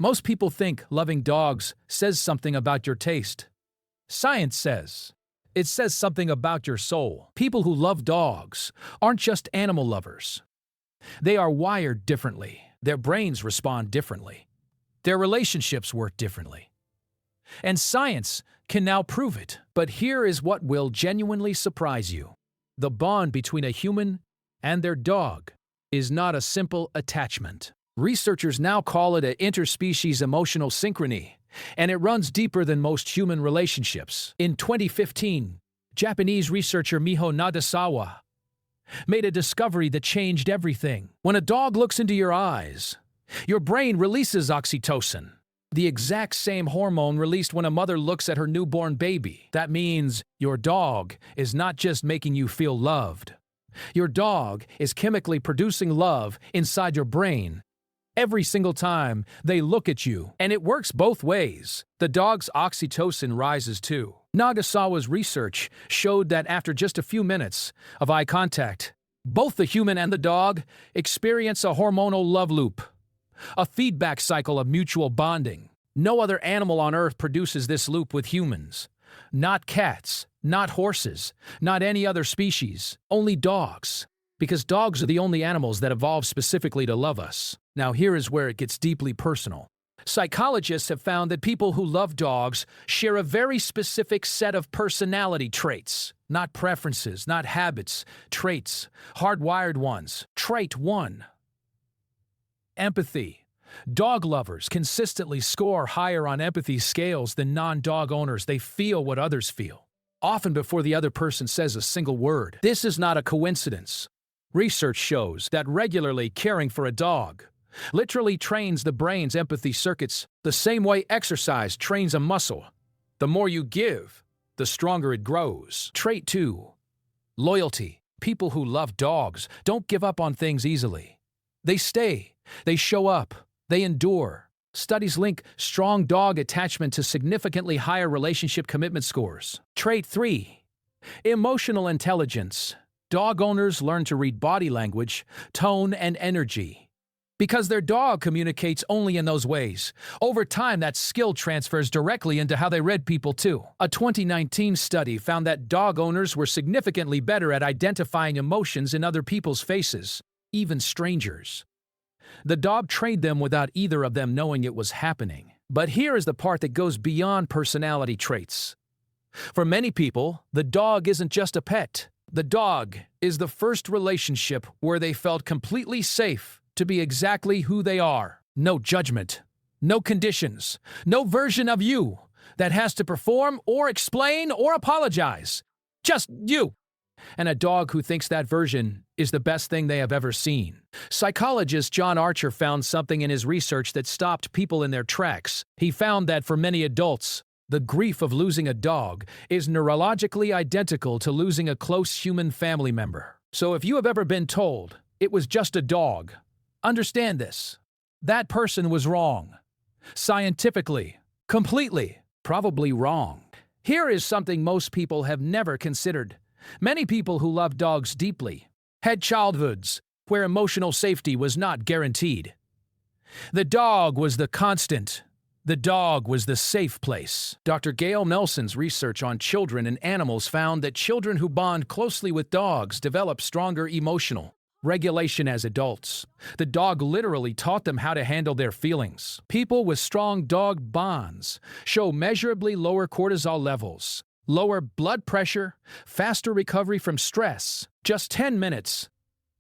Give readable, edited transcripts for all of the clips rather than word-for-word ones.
Most people think loving dogs says something about your taste. Science says it says something about your soul. People who love dogs aren't just animal lovers. They are wired differently. Their brains respond differently. Their relationships work differently. And science can now prove it. But here is what will genuinely surprise you. The bond between a human and their dog is not a simple attachment. Researchers now call it an interspecies emotional synchrony, and it runs deeper than most human relationships. In 2015, Japanese researcher Miho Nadasawa made a discovery that changed everything. When a dog looks into your eyes, your brain releases oxytocin, the exact same hormone released when a mother looks at her newborn baby. That means your dog is not just making you feel loved. Your dog is chemically producing love inside your brain every single time they look at you. And it works both ways. The dog's oxytocin rises too. Nagasawa's research showed that after just a few minutes of eye contact, both the human and the dog experience a hormonal love loop, a feedback cycle of mutual bonding. No other animal on Earth produces this loop with humans. Not cats, not horses, not any other species, only dogs. Because dogs are the only animals that evolved specifically to love us. Now here is where it gets deeply personal. Psychologists have found that people who love dogs share a very specific set of personality traits. Not preferences, not habits, traits, hardwired ones. Trait 1. Empathy. Dog lovers consistently score higher on empathy scales than non-dog owners. They feel what others feel, often before the other person says a single word. This is not a coincidence. Research shows that regularly caring for a dog literally trains the brain's empathy circuits the same way exercise trains a muscle. The more you give, the stronger it grows. Trait 2. Loyalty. People who love dogs don't give up on things easily. They stay, they show up, they endure. Studies link strong dog attachment to significantly higher relationship commitment scores. Trait 3. Emotional intelligence. Dog owners learn to read body language, tone, and energy. Because their dog communicates only in those ways, over time that skill transfers directly into how they read people too. A 2019 study found that dog owners were significantly better at identifying emotions in other people's faces, even strangers. The dog trained them without either of them knowing it was happening. But here is the part that goes beyond personality traits. For many people, the dog isn't just a pet. The dog is the first relationship where they felt completely safe to be exactly who they are. No judgment, no conditions, no version of you that has to perform or explain or apologize. Just you. And a dog who thinks that version is the best thing they have ever seen. Psychologist John Archer found something in his research that stopped people in their tracks. He found that for many adults, the grief of losing a dog is neurologically identical to losing a close human family member. So if you have ever been told it was just a dog, understand this. That person was wrong. Scientifically, completely, probably wrong. Here is something most people have never considered. Many people who love dogs deeply had childhoods where emotional safety was not guaranteed. The dog was the constant. The dog was the safe place. Dr. Gail Nelson's research on children and animals found that children who bond closely with dogs develop stronger emotional regulation as adults. The dog literally taught them how to handle their feelings. People with strong dog bonds show measurably lower cortisol levels, lower blood pressure, faster recovery from stress. Just 10 minutes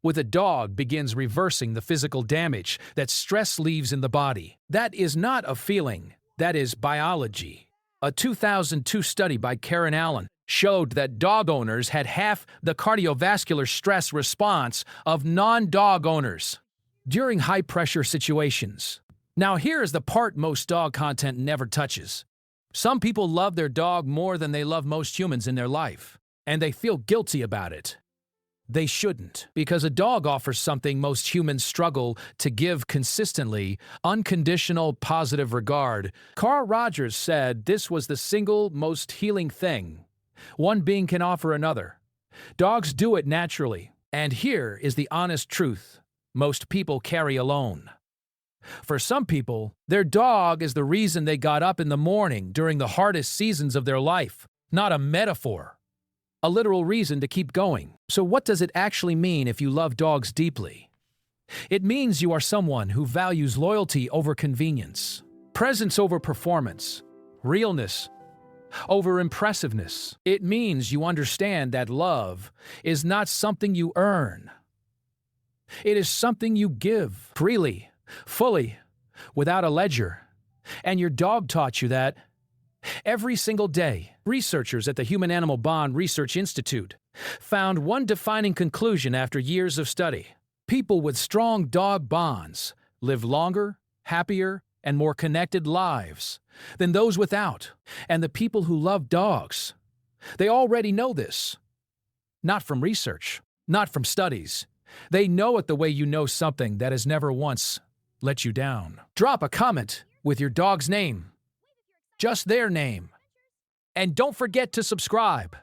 with a dog begins reversing the physical damage that stress leaves in the body. That is not a feeling, that is biology. A 2002 study by Karen Allen showed that dog owners had half the cardiovascular stress response of non-dog owners during high-pressure situations. Now here is the part most dog content never touches. Some people love their dog more than they love most humans in their life, and they feel guilty about it. They shouldn't, because a dog offers something most humans struggle to give consistently: unconditional positive regard. Carl Rogers said this was the single most healing thing one being can offer another. Dogs do it naturally, and here is the honest truth most people carry alone. For some people, their dog is the reason they got up in the morning during the hardest seasons of their life, not a metaphor. A literal reason to keep going. So what does it actually mean if you love dogs deeply? It means you are someone who values loyalty over convenience, presence over performance, realness over impressiveness. It means you understand that love is not something you earn. It is something you give freely, fully, without a ledger. And your dog taught you that every single day. Researchers at the Human-Animal Bond Research Institute found one defining conclusion after years of study. People with strong dog bonds live longer, happier, and more connected lives than those without. And the people who love dogs, they already know this. Not from research, not from studies. They know it the way you know something that has never once let you down. Drop a comment with your dog's name, just their name. And don't forget to subscribe.